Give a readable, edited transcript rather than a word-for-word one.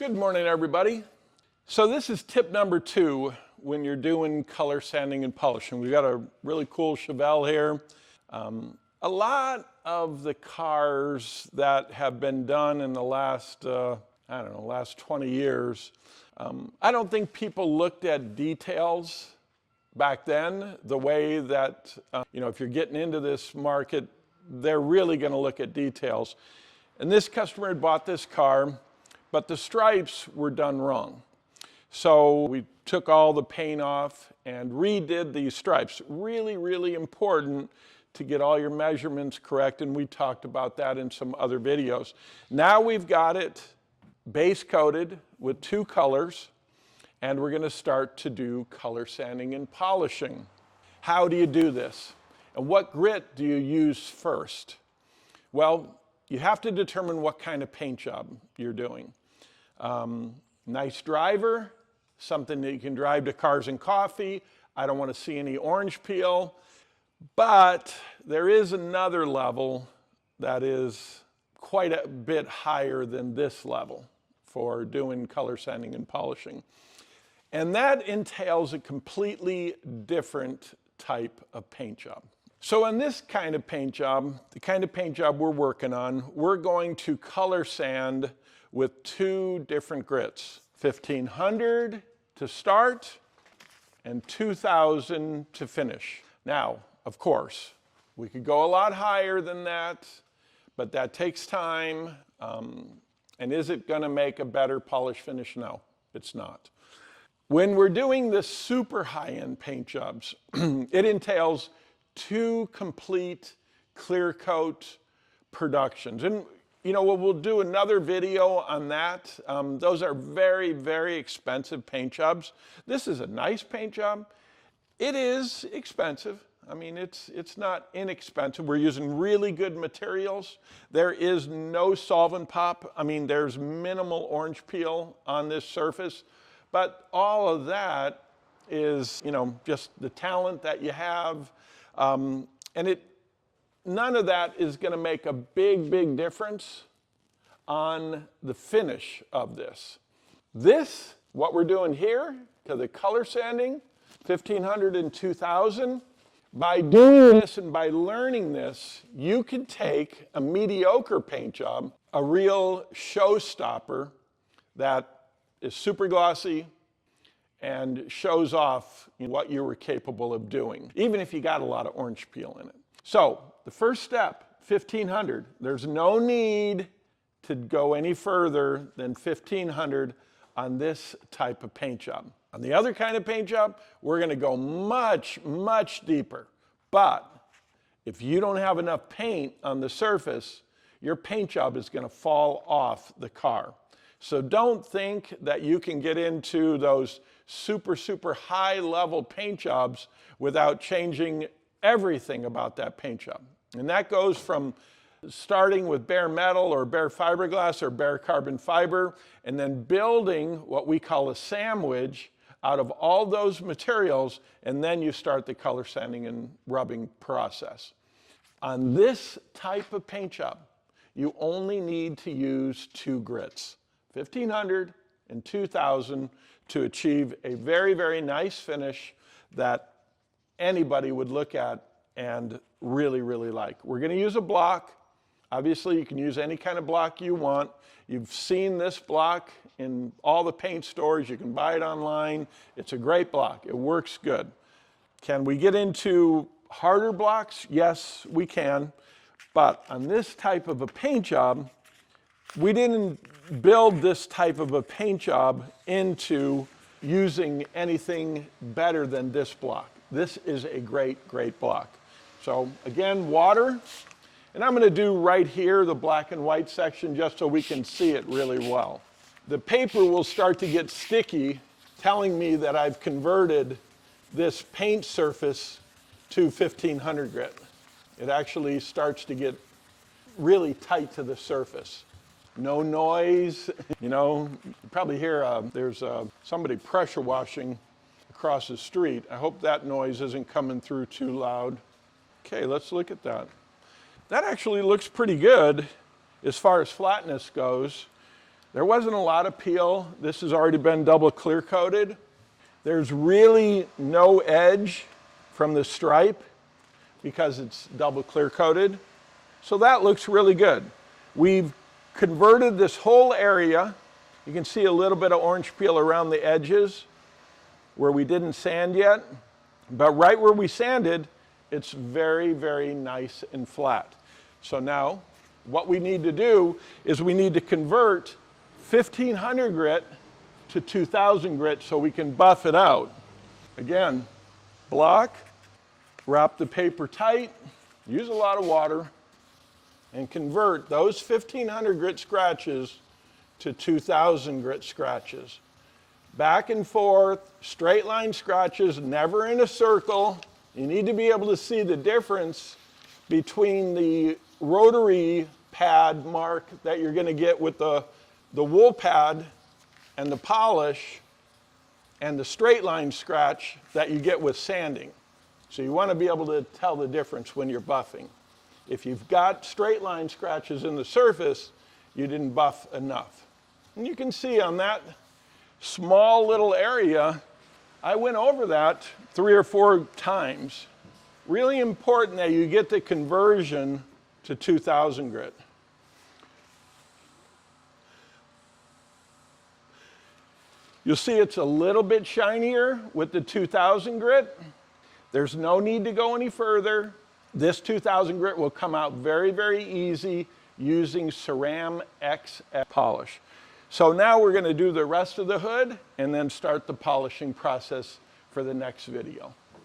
Good morning, everybody. So this is tip number 2 when you're doing color sanding and polishing. We've got a really cool Chevelle here. A lot of the cars that have been done in the last, last 20 years, I don't think people looked at details back then the way that, if you're getting into this market, they're really going to look at details. And this customer had bought this car, but the stripes were done wrong. So we took all the paint off and redid these stripes. Really, really important to get all your measurements correct, and we talked about that in some other videos. Now we've got it base coated with 2 colors, and we're going to start to do color sanding and polishing. How do you do this? And what grit do you use first? Well, you have to determine what kind of paint job you're doing. Nice driver, something that you can drive to Cars and Coffee. I don't want to see any orange peel. But there is another level that is quite a bit higher than this level for doing color sanding and polishing. And that entails a completely different type of paint job. So on this kind of paint job, the kind of paint job we're working on, we're going to color sand with 2 different grits, 1500 to start and 2000 to finish. Now, of course, we could go a lot higher than that, but that takes time. And is it going to make a better polish finish? No, it's not. When we're doing the super high-end paint jobs, it entails 2 complete clear coat productions. And we'll do another video on that. Those are very, very expensive paint jobs. This is a nice paint job. It is expensive. I mean, it's not inexpensive. We're using really good materials. There is no solvent pop. I mean, there's minimal orange peel on this surface. But all of that is, just the talent that you have. None of that is going to make a big, big difference on the finish of this. What we're doing here, to the color sanding, 1500 and 2000, by doing this and by learning this, you can take a mediocre paint job, a real showstopper that is super glossy and shows off what you were capable of doing, even if you got a lot of orange peel in it. So the first step, 1500, there's no need to go any further than 1500 on this type of paint job. On the other kind of paint job, we're going to go much, much deeper. But if you don't have enough paint on the surface, your paint job is going to fall off the car. So don't think that you can get into those super, super high level paint jobs without changing everything about that paint job. And that goes from starting with bare metal or bare fiberglass or bare carbon fiber, and then building what we call a sandwich out of all those materials, and then you start the color sanding and rubbing process. On this type of paint job, you only need to use 2 grits, 1500 and 2000, to achieve a very, very nice finish that anybody would look at and really, really like. We're going to use a block. Obviously, you can use any kind of block you want. You've seen this block in all the paint stores. You can buy it online. It's a great block. It works good. Can we get into harder blocks? Yes, we can. But on this type of a paint job, we didn't build this type of a paint job into using anything better than this block. This is a great, great block. So again, water. And I'm going to do right here the black and white section just so we can see it really well. The paper will start to get sticky, telling me that I've converted this paint surface to 1500 grit. It actually starts to get really tight to the surface. No noise. You probably hear there's somebody pressure washing across the street. I hope that noise isn't coming through too loud. Okay, let's look at that. That actually looks pretty good as far as flatness goes. There wasn't a lot of peel. This has already been double clear coated. There's really no edge from the stripe because it's double clear coated. So that looks really good. We've converted this whole area. You can see a little bit of orange peel around the edges where we didn't sand yet. But right where we sanded, it's very, very nice and flat. So now what we need to do is we need to convert 1500 grit to 2000 grit so we can buff it out. Again, block, wrap the paper tight, use a lot of water, and convert those 1500 grit scratches to 2000 grit scratches. Back and forth, straight line scratches, never in a circle. You need to be able to see the difference between the rotary pad mark that you're going to get with the wool pad and the polish and the straight line scratch that you get with sanding. So you want to be able to tell the difference when you're buffing. If you've got straight line scratches in the surface, you didn't buff enough. And you can see on that small little area, I went over that 3 or 4 times. Really important that you get the conversion to 2000 grit. You'll see it's a little bit shinier with the 2000 grit. There's no need to go any further. This 2000 grit will come out very, very easy using Ceram-X polish. So now we're going to do the rest of the hood and then start the polishing process for the next video.